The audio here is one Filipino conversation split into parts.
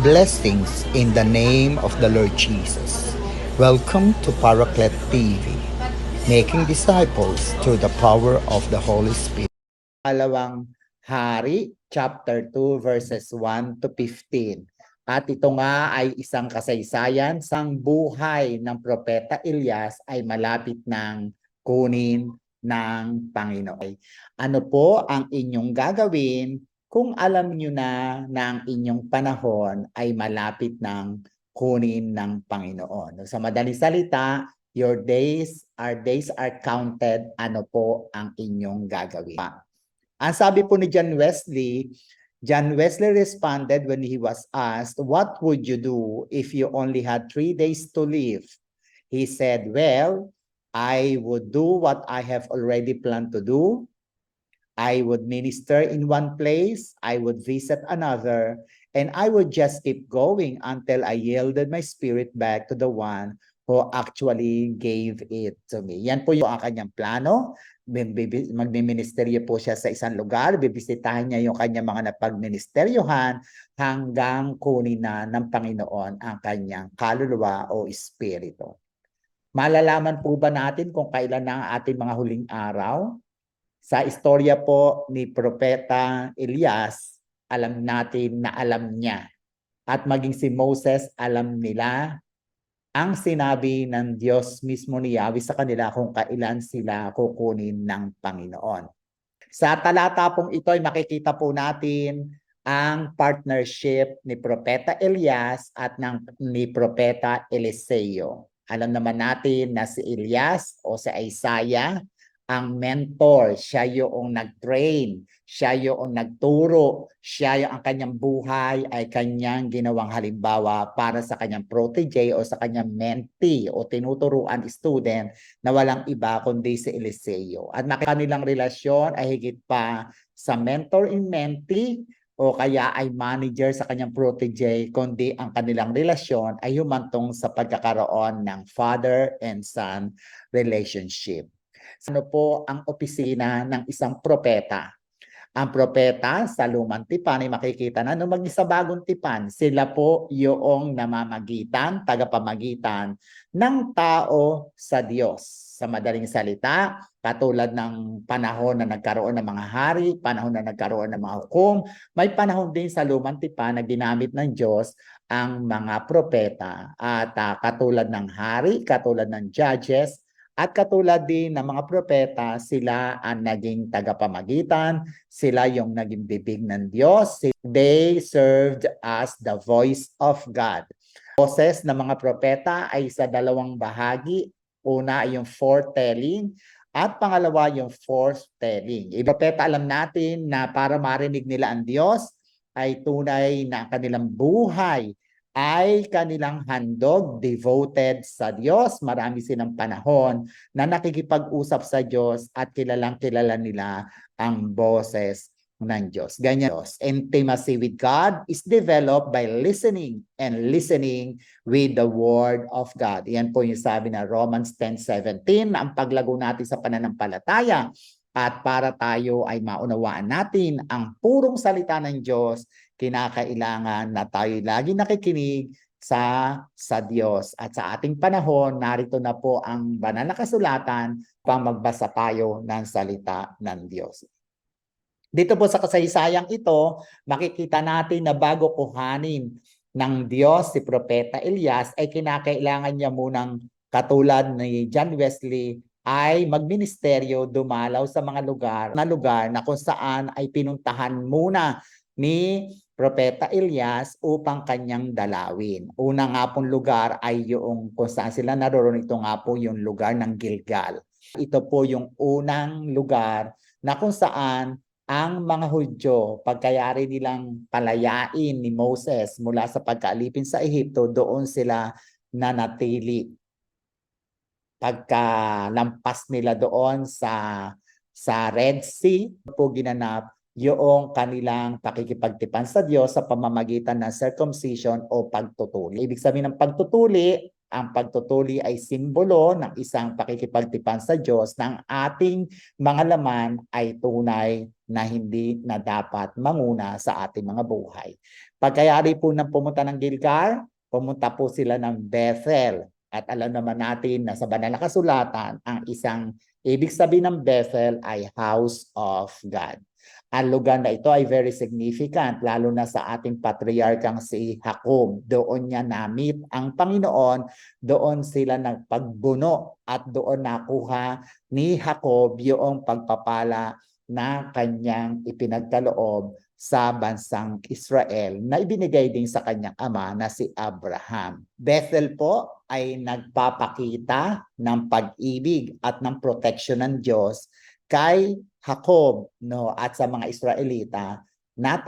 Blessings in the name of the Lord Jesus. Welcome to Paraclet TV, making disciples through the power of the Holy Spirit. Alawang Hari, chapter 2, verses 1 to 15. At ito nga ay isang kasaysayan sang buhay ng Propeta Elias ay malapit ng kunin ng Panginoon. Ano po ang inyong gagawin kung alam nyo na ang inyong panahon ay malapit ng kunin ng Panginoon? Sa madaling salita, your days are counted. Ano po ang inyong gagawin? Ang sabi po ni John Wesley responded when he was asked, what would you do if you only had 3 days to live? He said, well, I would do what I have already planned to do. I would minister in one place, I would visit another, and I would just keep going until I yielded my spirit back to the one who actually gave it to me. Yan po yung kanyang plano. Magmiministeryo po siya sa isang lugar, bibisitahin niya yung kanyang mga napagministeryohan hanggang kunin na ng Panginoon ang kanyang kaluluwa o espiritu. Malalaman po ba natin kung kailan na ang ating mga huling araw? Sa istorya po ni Propeta Elias, alam natin na alam niya. At maging si Moses, alam nila ang sinabi ng Diyos mismo ni Yahweh sa kanila kung kailan sila kukunin ng Panginoon. Sa talata pong ito ay makikita po natin ang partnership ni Propeta Elias at ni Propeta Eliseo. Alam naman natin na si Elias o si Isaiah ang mentor, siya yung nag-train, siya yung nagturo, siya yung ang kanyang buhay ay kanyang ginawang halimbawa para sa kanyang protege o sa kanyang mentee o tinuturuan student na walang iba kundi si Eliseo. At kanilang relasyon ay higit pa sa mentor and mentee o kaya ay manager sa kanyang protege, kundi ang kanilang relasyon ay humantong sa pagkakaroon ng father and son relationship. Ano po ang opisina ng isang propeta? Ang propeta sa lumang tipan ay makikita na nung sa bagong tipan, sila po yung namamagitan, tagapamagitan ng tao sa Diyos. Sa madaling salita, katulad ng panahon na nagkaroon ng mga hari, panahon na nagkaroon ng mga hukom, may panahon din sa lumang tipan na ginamit ng Diyos ang mga propeta. At katulad ng hari, katulad ng judges, at katulad din ng mga propeta, sila ang naging tagapamagitan, sila yung naging bibig ng Diyos. They served as the voice of God. Boses ng mga propeta ay sa dalawang bahagi. Una ay yung foretelling at pangalawa yung forthtelling. Propeta, alam natin na para marinig nila ang Diyos ay tunay na kanilang buhay ay kanilang handog, devoted sa Diyos. Marami silang panahon na nakikipag-usap sa Diyos at kilalang kilala nila ang boses ng Diyos. Ganyan. Intimacy with God is developed by listening and listening with the Word of God. Yan po yung sabi na Romans 10:17 na ang paglago natin sa pananampalataya at para tayo ay maunawaan natin ang purong salita ng Diyos, kinakailangan na tayo lagi nakikinig sa Diyos. At sa ating panahon, narito na po ang banal na kasulatan upang magbasa tayo ng salita ng Diyos. Dito po sa kasaysayang ito, makikita natin na bago kuhanin ng Diyos si Propeta Elias, ay kinakailangan niya munang katulad ni John Wesley ay magministeryo, dumalaw sa mga lugar na kung saan ay pinuntahan muna ni Propeta Elias upang kanyang dalawin. Una nga pong lugar ay yung kung saan sila naroon, ito nga po yung lugar ng Gilgal. Ito po yung unang lugar na kung saan ang mga Hudyo, pagkayari nilang palayain ni Moses mula sa pagkaalipin sa Ehipto, doon sila nanatili. Pagkalampas nila doon sa Red Sea, po ginanap yung kanilang pakikipagtipan sa Diyos sa pamamagitan ng circumcision o pagtutuli. Ibig sabihin ng pagtutuli, ang pagtutuli ay simbolo ng isang pakikipagtipan sa Diyos na ang ating mga laman ay tunay na hindi na dapat manguna sa ating mga buhay. Pagkayari po ng pumunta ng Gilgal, pumunta po sila ng Bethel. At alam naman natin na sa banal na kasulatan, ang isang ibig sabihin ng Bethel ay House of God. Ang lugar na ito ay very significant, lalo na sa ating patriarkang si Jacob. Doon niya na-meet ang Panginoon, doon sila nagpagbuno at doon nakuha ni Jacob yung pagpapala na kanyang ipinagkaloob sa bansang Israel na ibinigay din sa kanyang ama na si Abraham. Bethel po ay nagpapakita ng pag-ibig at ng protection ng Diyos kay Jacob, no, at sa mga Israelita na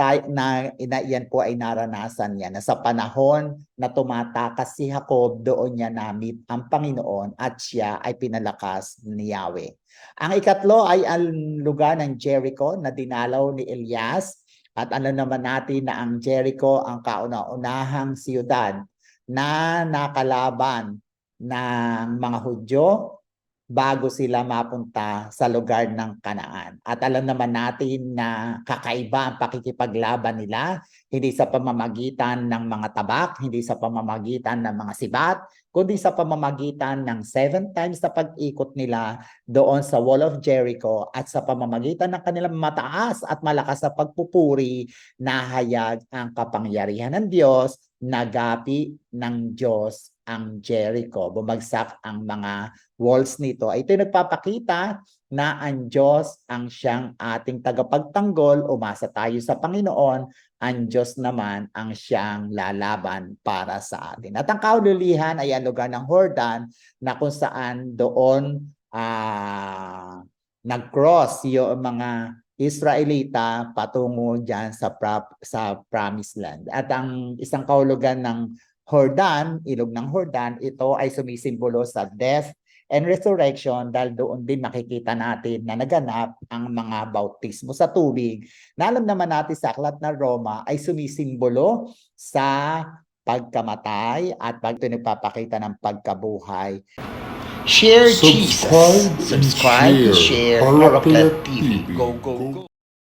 yan po ay naranasan niya na sa panahon na tumatakas si Jacob, doon niya namit ang Panginoon at siya ay pinalakas ni Yahweh. Ang ikatlo ay ang lugar ng Jericho na dinalaw ni Elias. At alam naman natin na ang Jericho ang kauna-unahang siyudad na nakalaban ng mga Hudyo bago sila mapunta sa lugar ng Kanaan. At alam naman natin na kakaiba ang pakikipaglaban nila, hindi sa pamamagitan ng mga tabak, hindi sa pamamagitan ng mga sibat, kundi sa pamamagitan ng 7 times na pag-ikot nila doon sa Wall of Jericho at sa pamamagitan ng kanilang mataas at malakas na pagpupuri, nahayag ang kapangyarihan ng Diyos, nagapi ng Diyos ang Jericho. Bumagsak ang mga walls nito. Ito nagpapakita na ang Diyos ang siyang ating tagapagtanggol, umasa tayo sa Panginoon, ang Diyos naman ang siyang lalaban para sa atin. At ang kaululihan ay ang lugar ng Jordan na kung saan doon nag-cross yung mga Israelita patungo dyan sa Promised Land. At ang isang kahulugan ng Jordan, ilog ng Jordan, ito ay sumisimbolo sa death and resurrection dahil doon din makikita natin na naganap ang mga bautismo sa tubig na alam naman natin sa aklat na Roma ay sumisimbolo sa pagkamatay at nagpapakita ng pagkabuhay. Share Jesus. Subscribe, share Paraclet TV. Go, go, go.